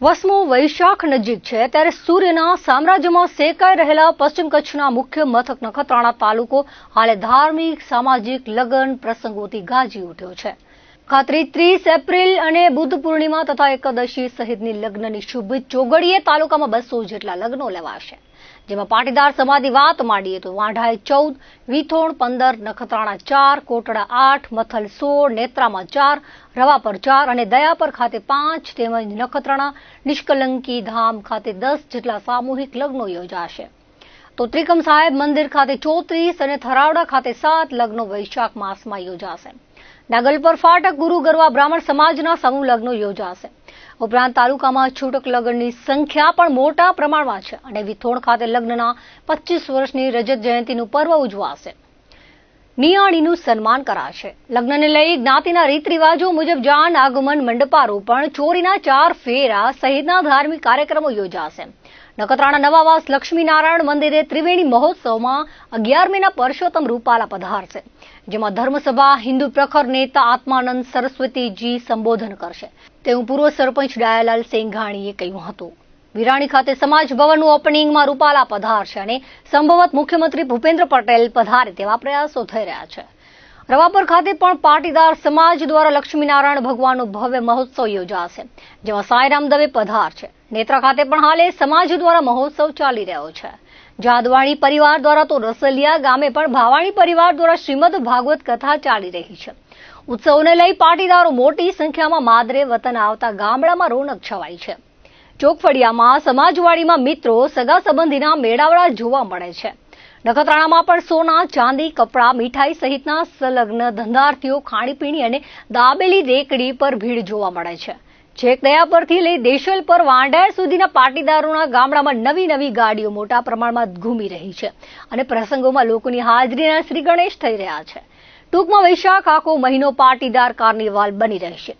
વસમો વૈશાખ નજીક છે ત્યારે સૂર્યના સામ્રાજ્યમાં શેકાઈ રહેલા પશ્ચિમ કચ્છના મુખ્ય મથક નખત્રાણા તાલુકો હાલે ધાર્મિક સામાજિક લગ્ન પ્રસંગોથી ગાજી ઉઠ્યો છે। ખાતરી 30 એપ્રિલ અને બુદ્ધ પૂર્ણિમા તથા એકાદશી સહિતની લગ્નની શુભ ચોગડીએ તાલુકામાં 200 જેટલા લગ્નો લેવાશે, જેમાં પાટીદાર સમાજની વાત માંડીએ તો વાંઢાએ 14, વિથોણ 15, નખત્રાણા 4, કોટડા 8, મથલ 16, નેત્રામાં 4, રવાપર 4 અને દયાપર ખાતે 5 તેમજ નખત્રાણા નિષ્કલંકી ધામ ખાતે 10 જેટલા સામૂહિક લગ્નો યોજાશે। તો ત્રિકમ સાહેબ મંદિર ખાતે 34 અને થરાવડા ખાતે 7 લગ્નો વૈશાખ માસમાં યોજાશે। નાગલપર ફાટક ગુરુ ગરવા બ્રાહ્મણ સમાજના સમૂહ લગ્નો યોજાશે। ઉપરાંત તાલુકામાં છૂટક લગ્નની સંખ્યા પણ મોટા પ્રમાણમાં છે અને વિથોણ ખાતે લગ્નના 25 વર્ષની રજત જયંતિનું પર્વ ઉજવાશે। નિયાણીનું સન્માન કરાશે। લગ્નને લઈ જ્ઞાતિના રીત રિવાજો મુજબ જાન આગમન, મંડપારોપણ, ચોરીના 4 ફેરા સહિતના ધાર્મિક કાર્યક્રમો યોજાશે। નખત્રાણા નવાવાસ લક્ષ્મીનારાયણ મંદિરે ત્રિવેણી મહોત્સવમાં 11મીના પરસોત્તમ રૂપાલા પધારશે, જેમાં ધર્મસભા હિન્દુ પ્રખર નેતા આત્માનંદ સરસ્વતીજી સંબોધન કરશે તેવું પૂર્વ સરપંચ ડાયાલાલ સેંઘાણીએ કહ્યું હતું। વિરાણી ખાતે સમાજ ભવનનું ઓપનિંગમાં રૂપાલા પધારશે અને સંભવત મુખ્યમંત્રી ભૂપેન્દ્ર પટેલ પધારે તેવા પ્રયાસો થઈ રહ્યા છે। રવાપર ખાતે પણ પાટીદાર સમાજ દ્વારા લક્ષ્મીનારાયણ ભગવાનનો ભવ્ય મહોત્સવ યોજાશે, જેમાં સાંઈરામ દવે પધારશે। નેત્રા ખાતે પણ હાલે સમાજ દ્વારા મહોત્સવ ચાલી રહ્યો છે। જાદવાણી પરિવાર દ્વારા તો રસલિયા ગામે પણ ભાવાણી પરિવાર દ્વારા શ્રીમદ ભાગવત કથા ચાલી રહી છે। ઉત્સવને લઈ પાટીદારો મોટી સંખ્યામાં માદરે વતન આવતા ગામડામાં રોનક છવાઈ છે। ચોકફળિયામાં સમાજવાડીમાં મિત્રો, સગા સંબંધીના મેળાવડા જોવા મળે છે। નખત્રાણામાં પણ સોના, ચાંદી, કપડાં, મીઠાઈ સહિતના સંલગ્ન ધંધાર્થીઓ ખાણીપીણી અને દાબેલી રેકડી પર ભીડ જોવા મળે છે। છેક દયાપરથી લઈ દેશલ પર વાંઢાર સુધીના પાટીદારોના ગામડામાં નવી ગાડીઓ મોટા પ્રમાણમાં ઘૂમી રહી છે અને પ્રસંગોમાં લોકોની હાજરીના શ્રી ગણેશ થઈ રહ્યા છે। ટૂંકમાં વૈશાખ આખો મહિનો પાટીદાર કાર્નિવાલ બની રહેશે।